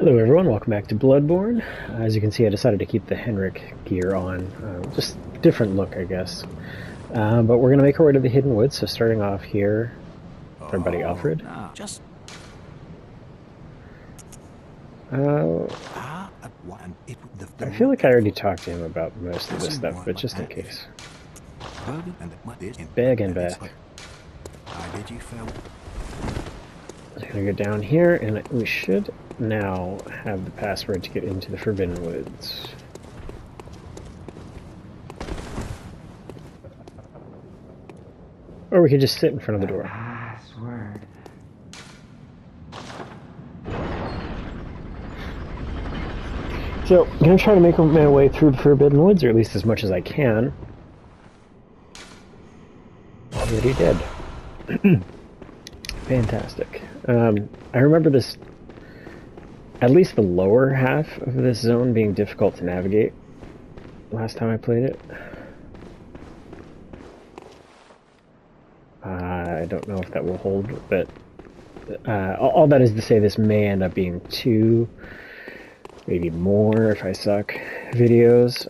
Hello everyone, welcome back to Bloodborne. As you can see, I decided to keep the Henrik gear on. Just different look, I guess. But we're going to make our way to the Hidden Woods, so starting off here, our buddy Alfred. I feel like I already talked to him about most of this stuff, but just in case. Bag and back. I'm going to go down here, and we should now have the password to get into the Forbidden Woods. Or we could just sit in front of the door. Password. So, I'm going to try to make my way through the Forbidden Woods, or at least as much as I can. Already dead. Fantastic. I remember this, at least the lower half of this zone being difficult to navigate last time I played it. I don't know if that will hold, but all that is to say this may end up being 2, maybe more if I suck, videos.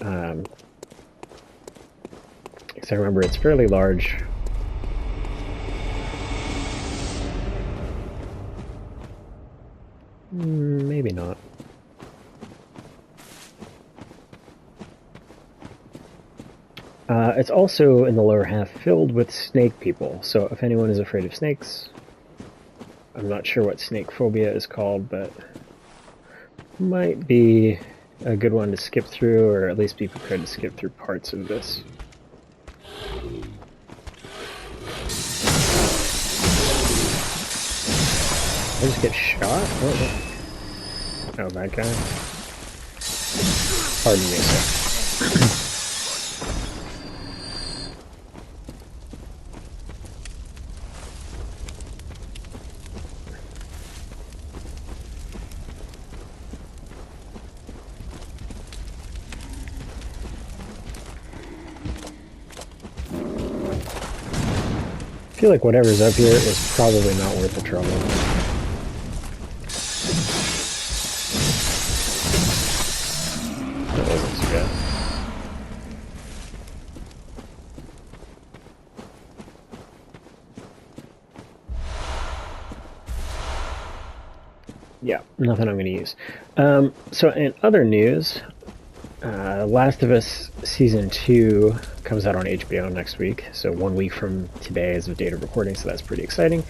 Because I remember it's fairly large. Maybe not. It's also in the lower half filled with snake people, so if anyone is afraid of snakes, I'm not sure what snake phobia is called, but might be a good one to skip through, or at least be prepared to skip through parts of this. I just get shot? Oh, that guy? Pardon me, sir. I feel like whatever's up here is probably not worth the trouble. That wasn't so bad. Yeah, nothing I'm going to use. So in other news, Last of Us Season 2 comes out on HBO next week, so 1 week from today as of date of recording, so that's pretty exciting.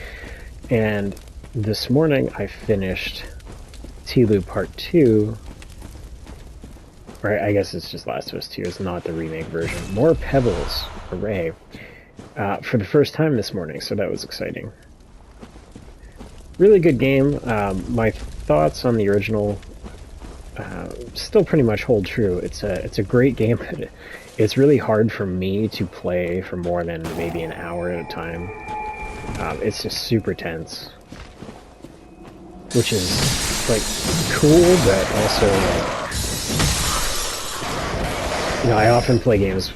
And this morning I finished T-Loop Part 2, or I guess it's just Last of Us 2, it's not the remake version. More Pebbles, hooray, for the first time this morning, so that was exciting. Really good game. My thoughts on the original still pretty much hold true. It's a great game, but it's really hard for me to play for more than maybe an hour at a time. It's just super tense, which is like cool, but also I often play games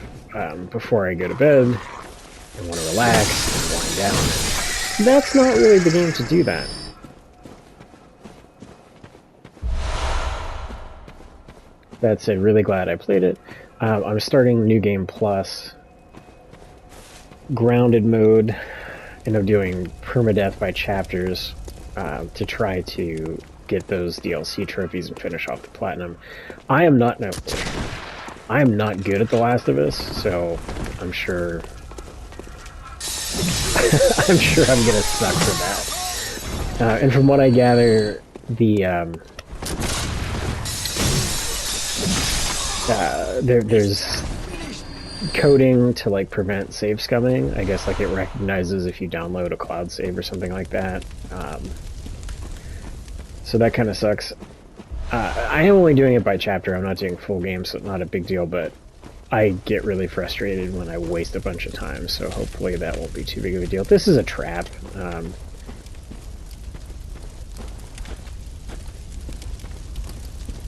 before I go to bed and want to relax and wind down. That's not really the game to do that. That said, really glad I played it. I'm starting New Game Plus, grounded mode, and I'm doing permadeath by chapters to try to get those DLC trophies and finish off the platinum. I am not good at The Last of Us, so I'm sure I'm sure I'm gonna suck for that. And from what I gather, the there's coding to like prevent save scumming. I guess like it recognizes if you download a cloud save or something like that. So that kind of sucks. I am only doing it by chapter. I'm not doing full game, so it's not a big deal, but I get really frustrated when I waste a bunch of time, so hopefully that won't be too big of a deal. This is a trap.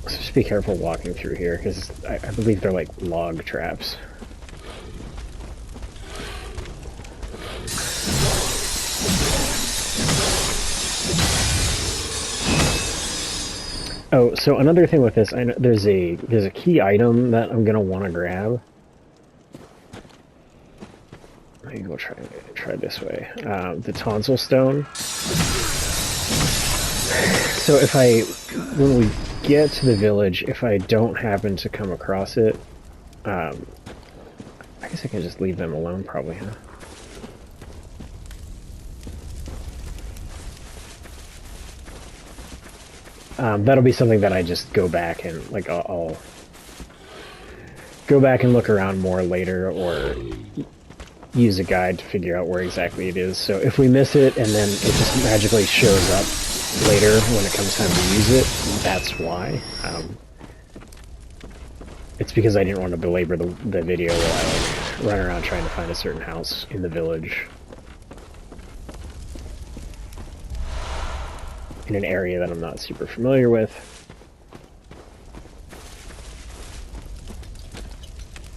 So just be careful walking through here, because I believe they're like log traps. Oh, so another thing with this, I know there's a key item that I'm gonna want to grab. Maybe we'll try this way. The tonsil stone. So when we get to the village, if I don't happen to come across it, I guess I can just leave them alone, probably, huh? That'll be something that I just go back and, like, I'll go back and look around more later, or use a guide to figure out where exactly it is. So if we miss it and then it just magically shows up later when it comes time to use it, that's why. It's because I didn't want to belabor the video while I, like, run around trying to find a certain house in the village. In an area that I'm not super familiar with.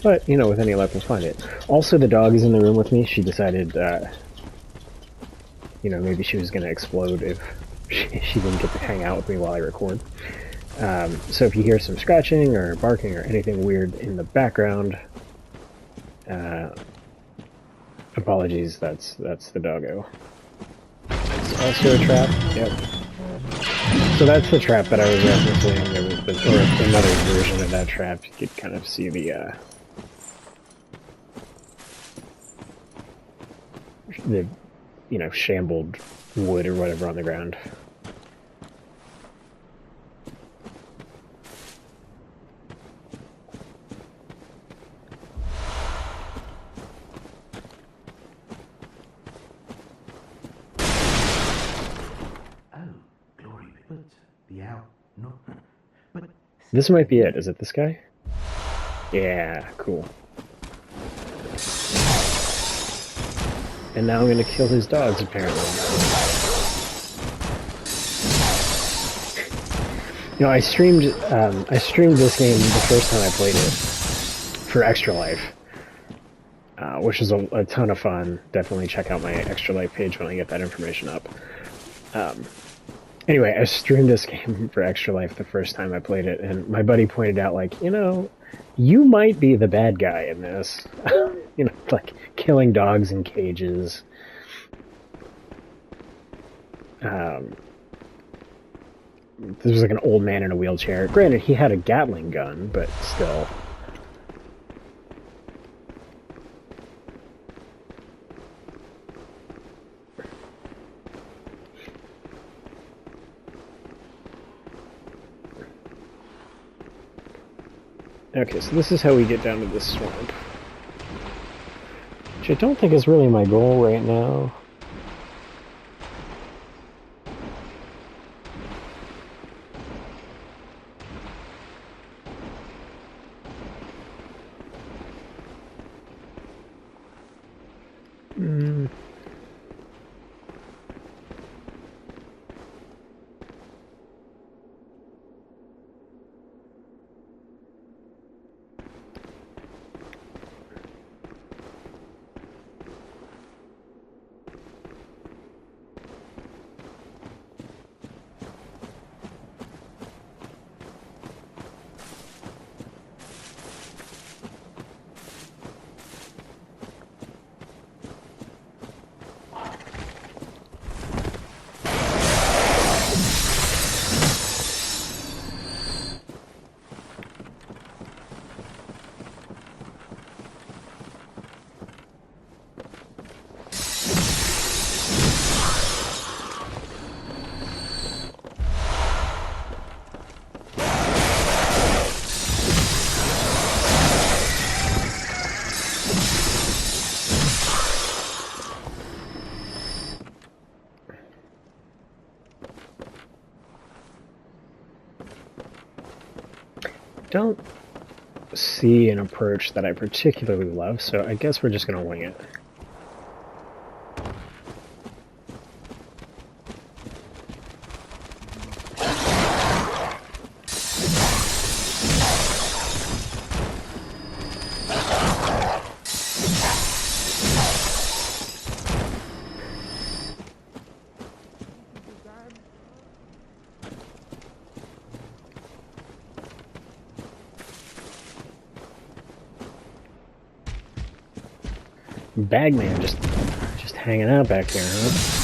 But, you know, with any luck, we'll find it. Also, the dog is in the room with me. She decided, you know, maybe she was going to explode if she didn't get to hang out with me while I record. So if you hear some scratching or barking or anything weird in the background, apologies, that's the doggo. It's also a trap. Yep. So that's the trap that I was referencing, or another version of that trap. You could kind of see the you know, shambled wood or whatever on the ground. This might be it. Is it this guy? Yeah, cool. And now I'm gonna kill his dogs, apparently. You know, I streamed this game the first time I played it for Extra Life, which is a ton of fun. Definitely check out my Extra Life page when I get that information up. Anyway, I streamed this game for Extra Life the first time I played it, and my buddy pointed out, like, you know, you might be the bad guy in this. You know, like, killing dogs in cages. This was like an old man in a wheelchair. Granted, he had a Gatling gun, but still. Okay, so this is how we get down to this swamp. Which I don't think is really my goal right now. Don't see an approach that I particularly love, so I guess we're just gonna wing it. Bagman just hanging out back there, huh?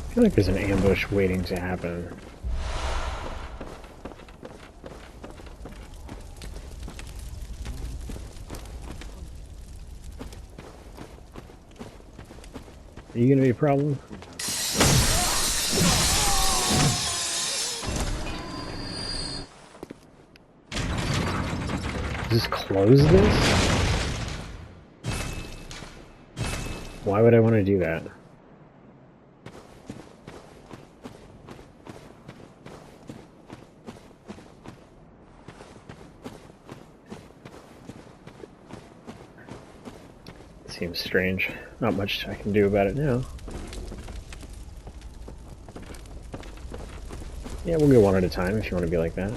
I feel like there's an ambush waiting to happen. Are you gonna be a problem? Just close this? Why would I want to do that? Seems strange. Not much I can do about it now. Yeah, we'll go one at a time if you want to be like that.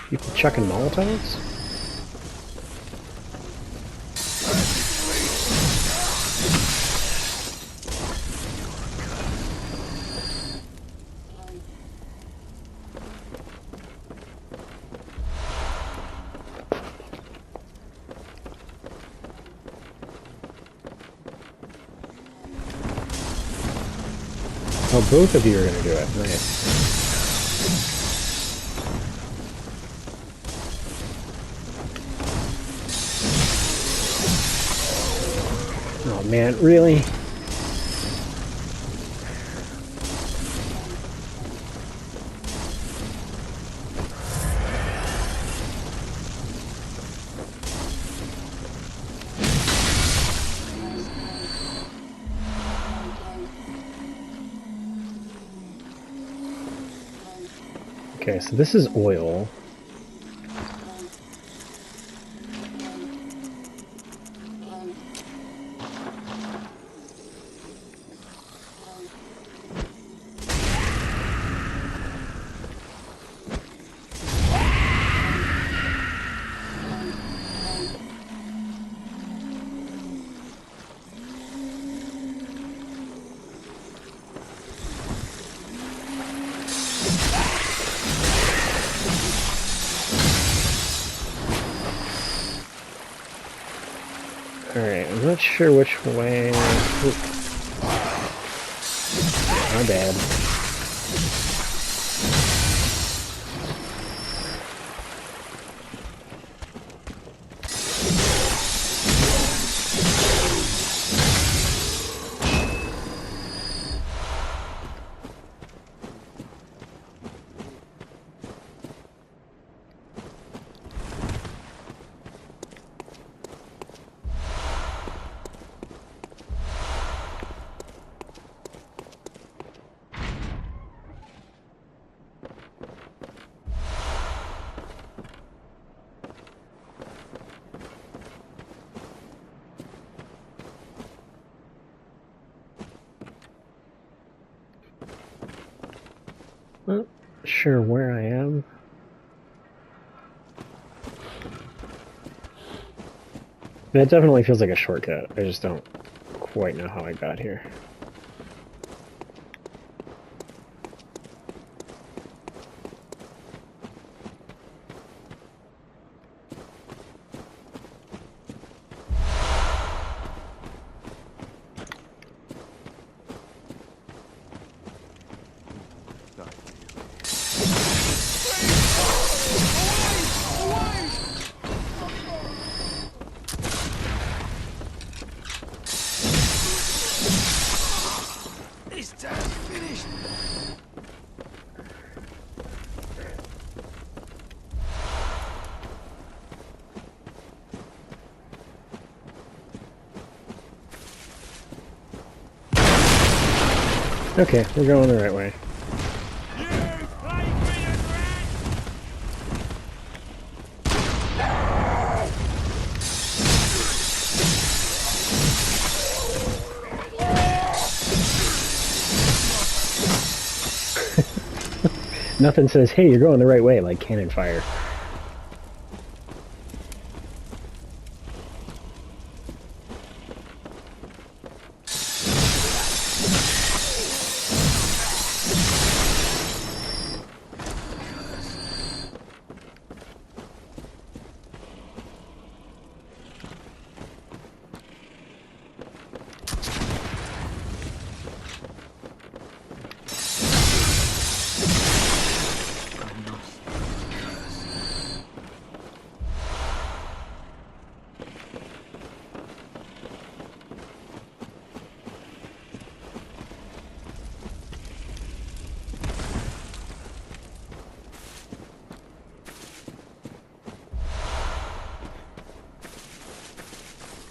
People chucking Molotovs? Oh, both of you are going to do it. Nice. Oh man, really? Okay, so this is oil. Alright, I'm not sure which way... Oop. My bad. Not sure where I am. That definitely feels like a shortcut. I just don't quite know how I got here. Okay, we're going the right way. Nothing says, hey, you're going the right way, like cannon fire.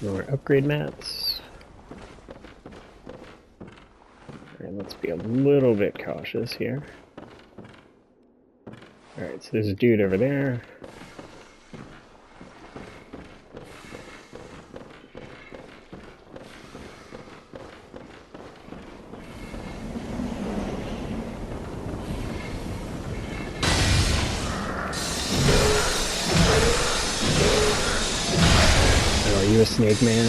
More upgrade mats. Alright, let's be a little bit cautious here. Alright, so there's a dude over there. Are you a snake man?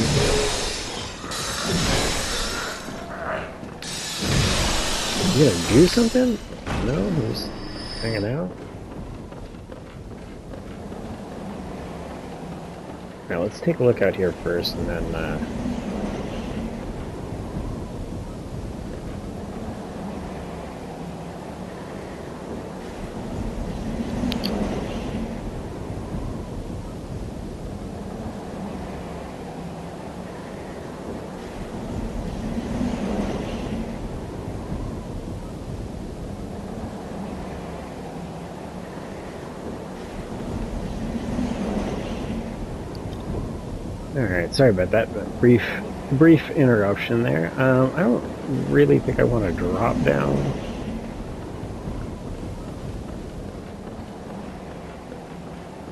You gonna do something? No, just hanging out. Alright, let's take a look out here first and then Alright, sorry about that, but brief interruption there. I don't really think I want to drop down.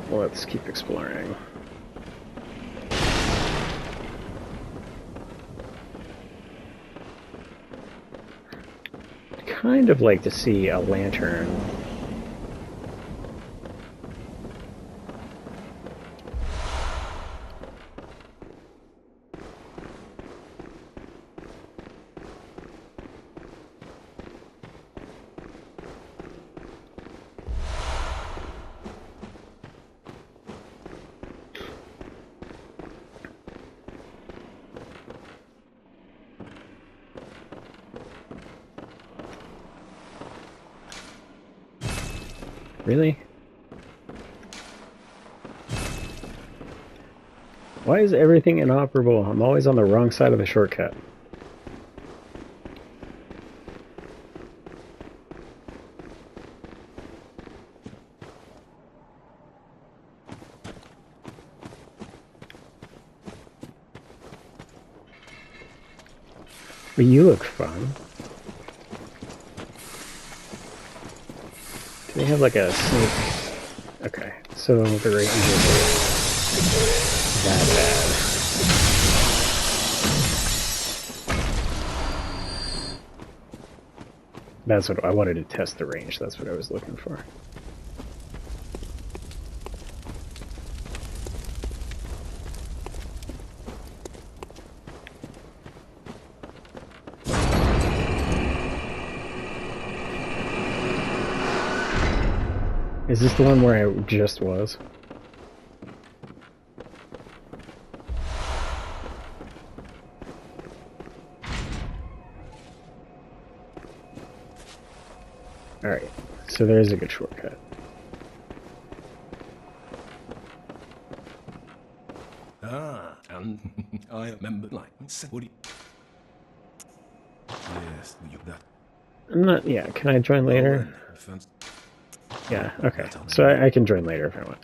Well, let's keep exploring. I'd kind of like to see a lantern. Really? Why is everything inoperable? I'm always on the wrong side of the shortcut. But you look fun. Do they have like a snake? Okay, so the range is that bad. That's what I wanted to test the range. That's what I was looking for. Is this the one where I just was? Alright, so there is a good shortcut. Ah, and I remember like what do you... Yes, you that. I'm not, yeah, can I join later? Yeah, okay. So I can join later if I want.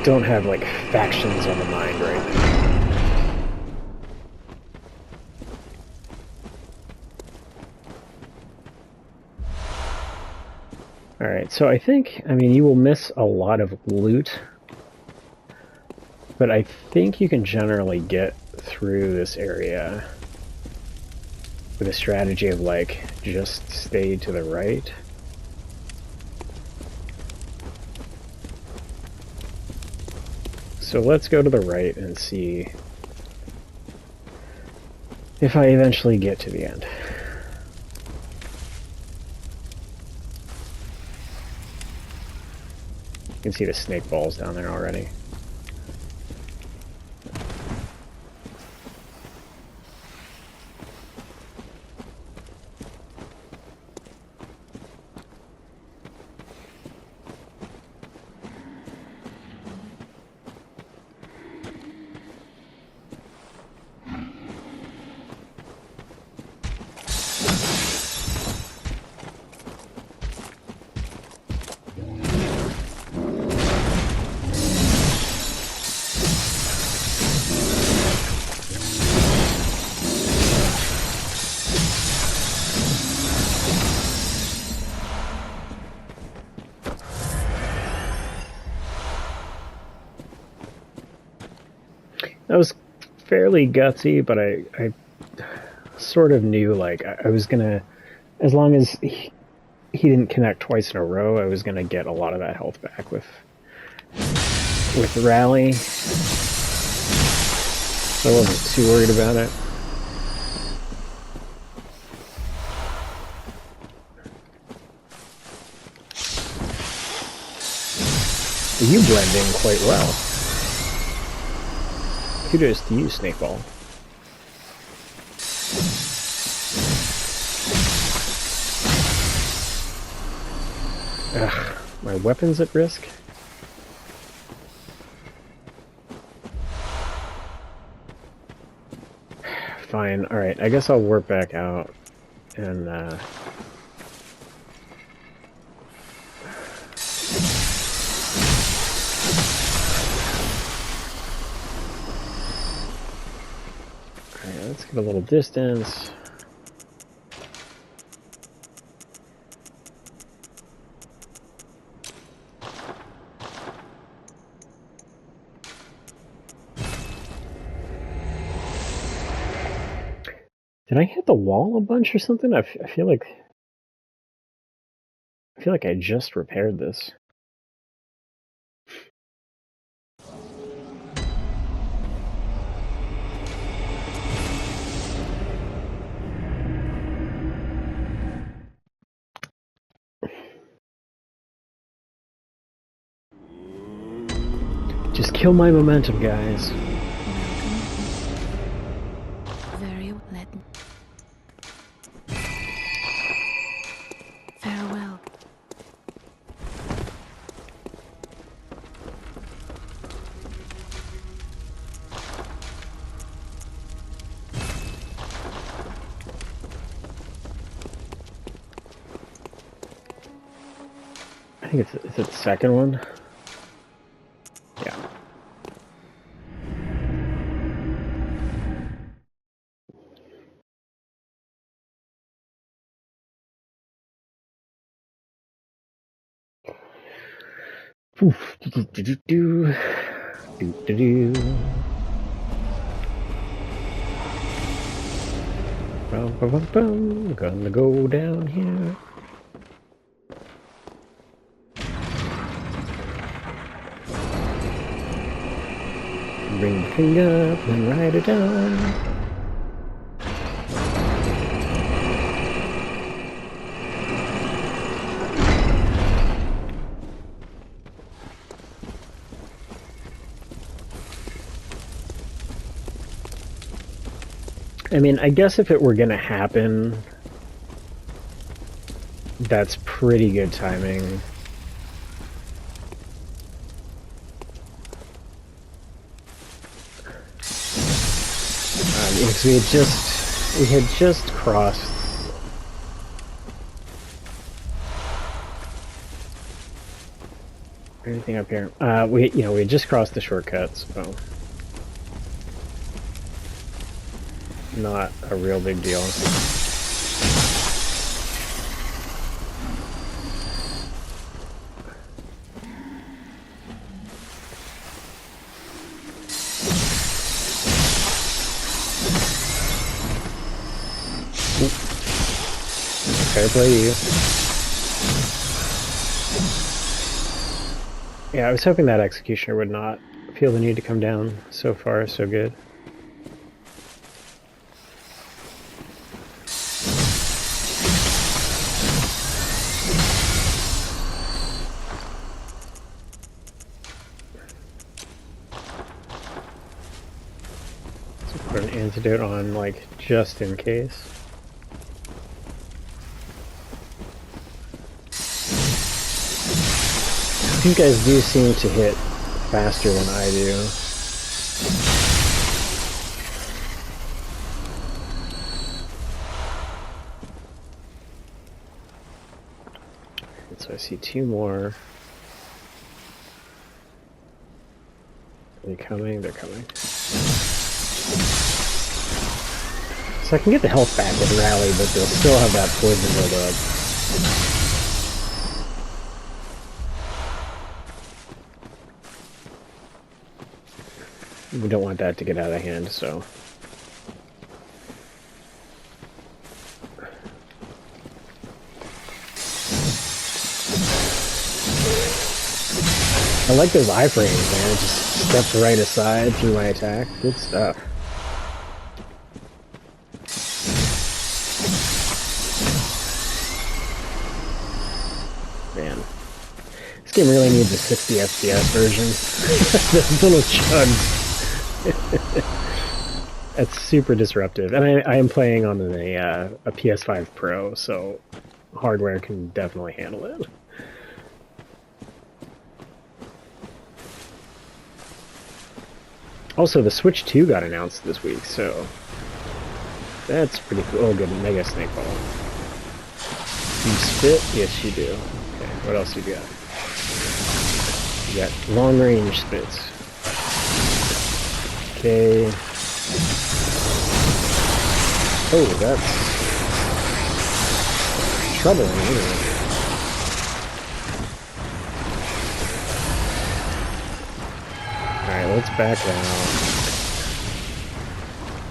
Don't have, like, factions on the mind right now. Alright, so I think, I mean, you will miss a lot of loot, but I think you can generally get through this area with a strategy of, like, just stay to the right. So let's go to the right and see if I eventually get to the end. You can see the snake balls down there already. That was fairly gutsy, but I sort of knew, like, I was gonna, as long as he didn't connect twice in a row, I was gonna get a lot of that health back with the rally. So I wasn't too worried about it. You blend in quite well. Kudos to you, Snakeball. Ugh, my weapon's at risk? Fine, alright, I guess I'll warp back out and, alright, let's get a little distance. Did I hit the wall a bunch or something? I feel like I just repaired this. Just kill my momentum, guys. Very well. Farewell. I think is it the second one? Yeah. Oof, do. Gonna go down here. Bring the thing up and write it down. I mean, I guess if it were gonna happen, that's pretty good timing. Because we had just crossed. Anything up here? We had just crossed the shortcuts, so not a real big deal. Fair play to you. Yeah, I was hoping that Executioner would not feel the need to come down. So far, so good. Let's put an antidote on, like, just in case. You guys do seem to hit faster than I do. So I see two more. Are they coming? They're coming. So I can get the health back with Rally, but they'll still have that poison build up. We don't want that to get out of hand, so... I like those iframes, man. It just steps right aside through my attack. Good stuff. Man. This game really needs a 60 FPS version. Those little chugs. That's super disruptive. And I am playing on a PS5 Pro, so hardware can definitely handle it. Also, the Switch 2 got announced this week, so that's pretty cool. Oh, good, Mega Snake Ball. You spit? Yes, you do. Okay, what else you got? You got long-range spits. Okay. Oh, that's troubling, isn't it? Alright, let's back out.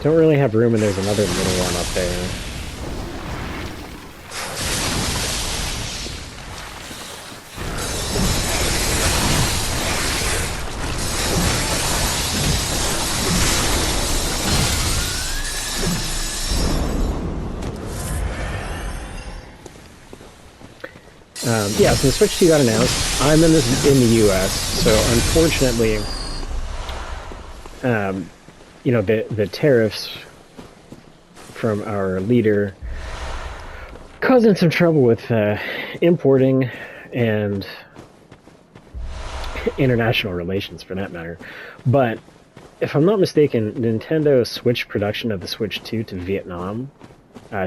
Don't really have room, and there's another little one up there. Yeah, so the Switch 2 got announced. I'm in the US, so unfortunately, you know, the tariffs from our leader causing some trouble with importing and international relations, for that matter. But if I'm not mistaken, Nintendo switched production of the Switch 2 to Vietnam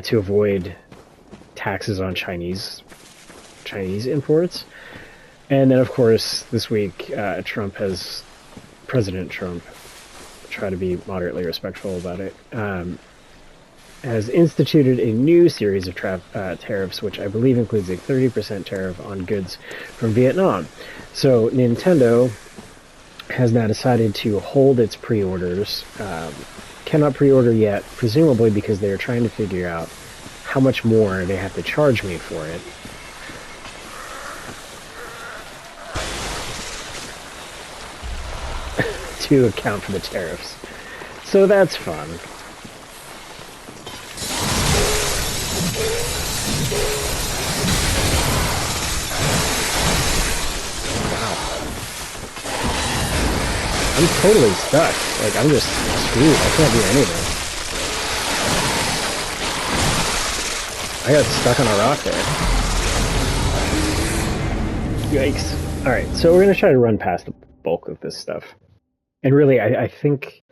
to avoid taxes on Chinese imports. And then, of course, this week, President Trump, try to be moderately respectful about it, has instituted a new series of tariffs, which I believe includes a 30% tariff on goods from Vietnam. So Nintendo has now decided to hold its pre-orders. Cannot pre-order yet, presumably because they are trying to figure out how much more they have to charge me for it. To account for the tariffs. So that's fun. Wow. I'm totally stuck. Like, I'm just screwed. I can't do anything. I got stuck on a rock there. Yikes. Alright, so we're going to try to run past the bulk of this stuff. And really, I think,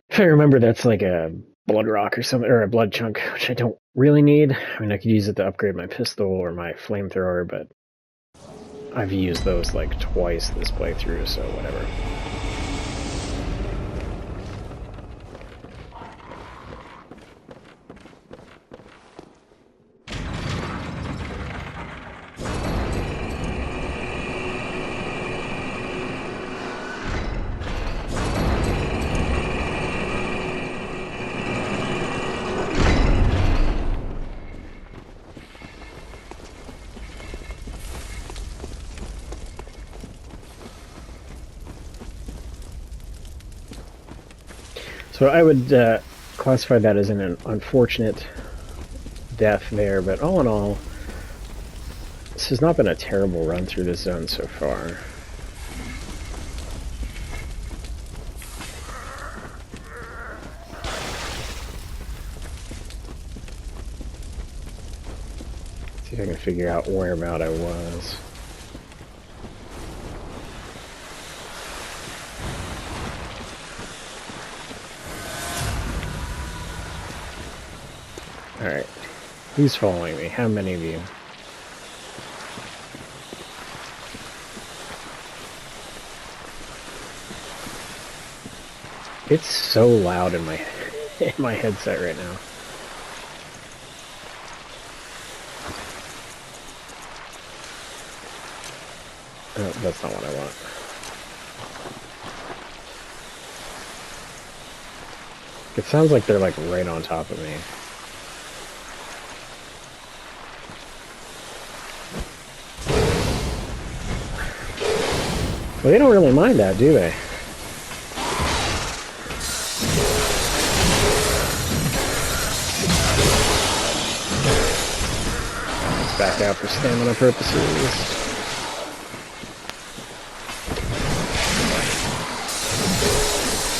if I remember, that's like a blood rock or something, or a blood chunk, which I don't really need. I mean, I could use it to upgrade my pistol or my flamethrower, but I've used those like twice this playthrough, so whatever. So I would classify that as an unfortunate death there, but all in all, this has not been a terrible run through this zone so far. See if I can figure out where about I was. Alright. Who's following me? How many of you? It's so loud in my in my headset right now. Oh, that's not what I want. It sounds like they're like right on top of me. Well, they don't really mind that, do they? Let's back out for stamina purposes.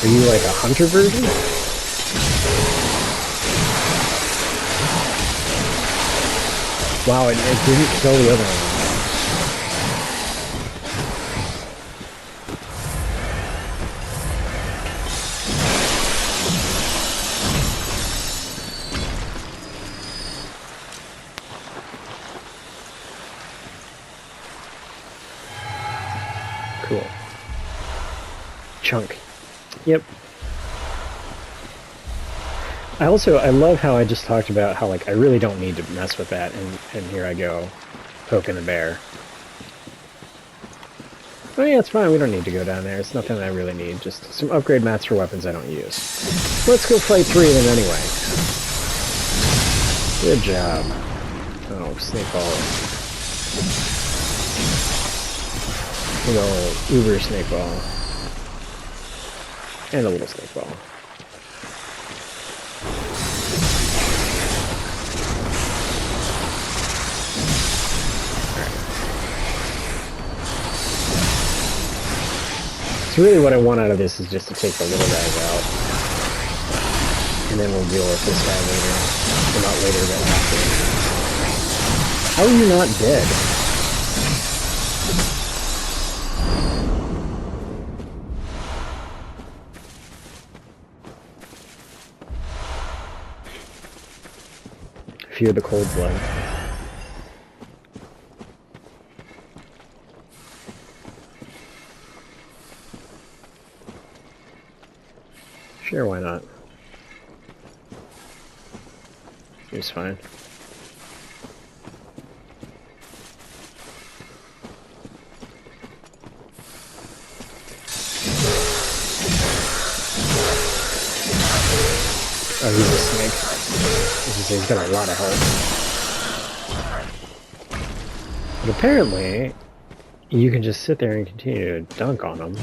Are you like a hunter version? Wow, it didn't kill the other one. Cool. Chunk. Yep. I love how I just talked about how, like, I really don't need to mess with that, and here I go, poking the bear. Oh yeah, it's fine, we don't need to go down there, it's nothing I really need, just some upgrade mats for weapons I don't use. Let's go fight 3 of them anyway. Good job. Oh, snake ball. Big ol' uber snake ball. And a little snake ball. So really what I want out of this is just to take the little guys out. And then we'll deal with this guy later. Well, not later, but after. How are you not dead? Fear the cold blood. Sure, why not? Seems fine. Oh, he's a snake. He's got a lot of health. But apparently, you can just sit there and continue to dunk on him.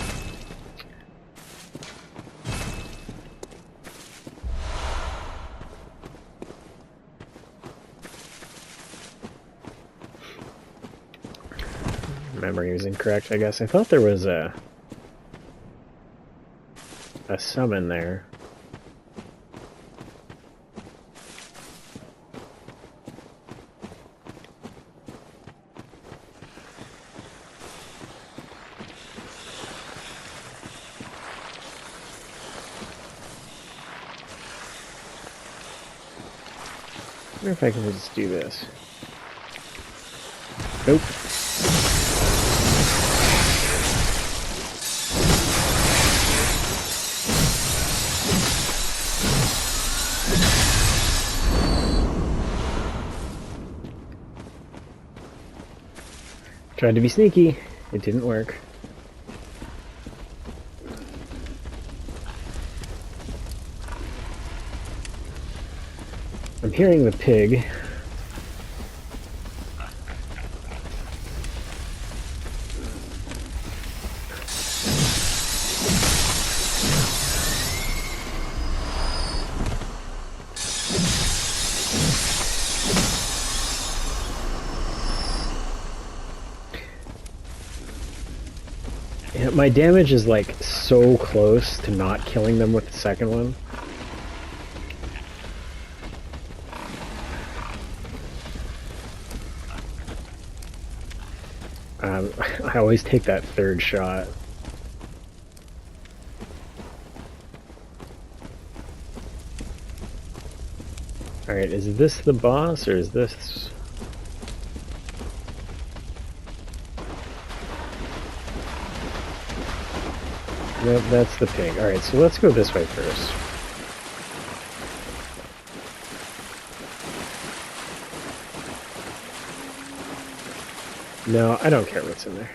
Memory was incorrect, I guess. I thought there was a summon there. I wonder if I can just do this. Nope. Tried to be sneaky. It didn't work. I'm hearing the pig. my damage is like so close to not killing them with the second one. I always take that third shot. Alright, is this the boss, or is this... Nope, that's the pig. Alright, so let's go this way first. No, I don't care what's in there.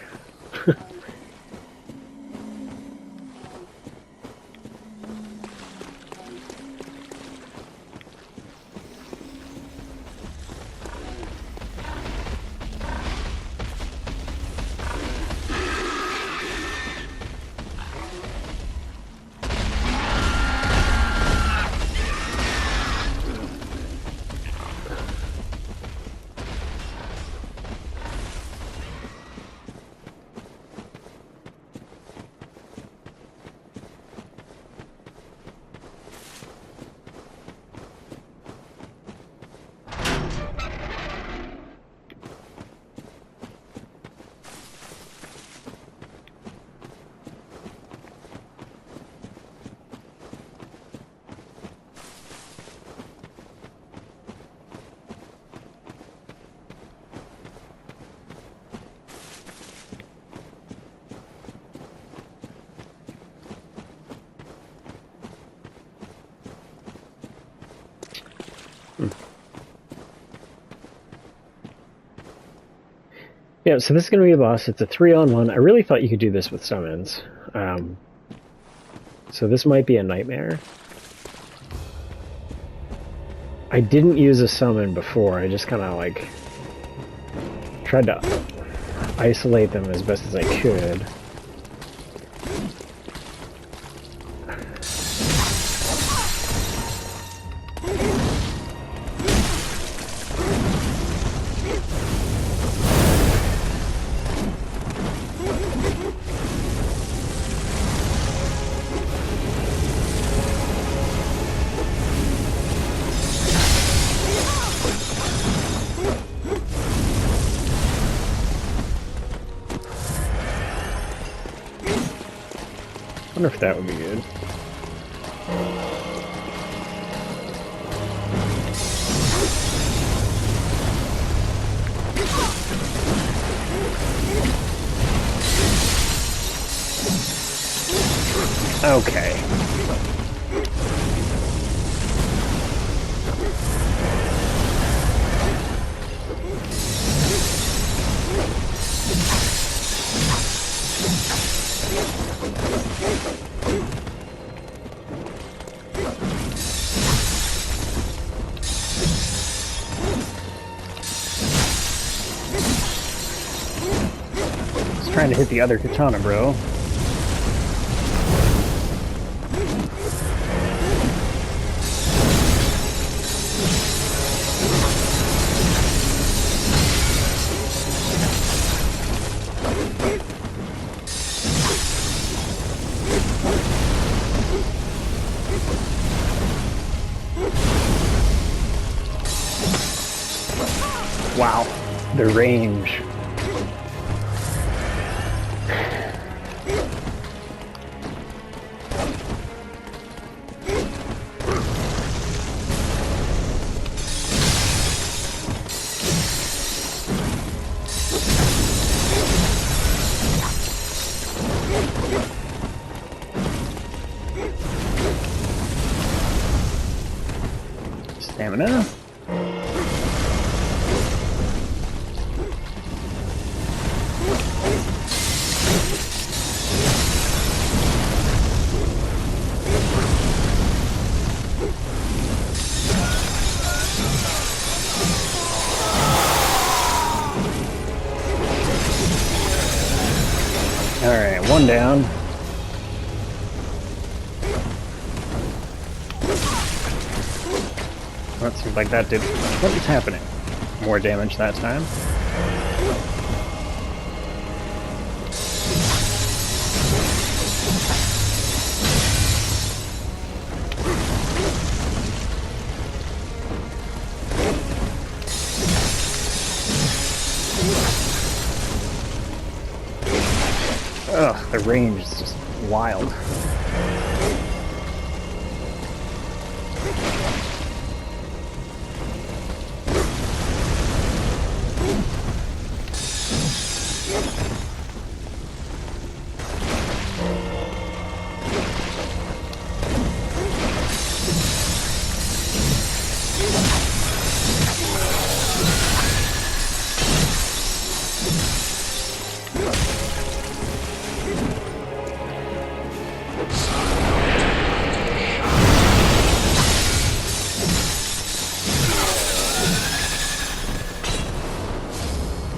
Yeah, so this is going to be a boss. It's a 3-on-1. I really thought you could do this with summons. So this might be a nightmare. I didn't use a summon before. I just kind of like tried to isolate them as best as I could. I wonder if that would be good. Okay. Trying to hit the other katana, bro. Wow, the range. Stamina. Alright, one down. That seems like that did... What is happening? More damage that time. the range is just wild.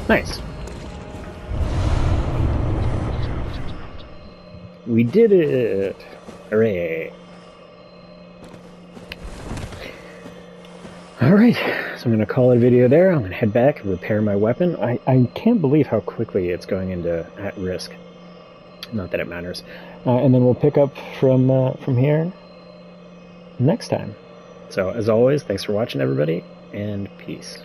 Nice. We did it! Hooray! Alright, so I'm going to call it a video there. I'm going to head back and repair my weapon. I can't believe how quickly it's going into at risk. Not that it matters. And then we'll pick up from here next time. So, as always, thanks for watching, everybody, and peace.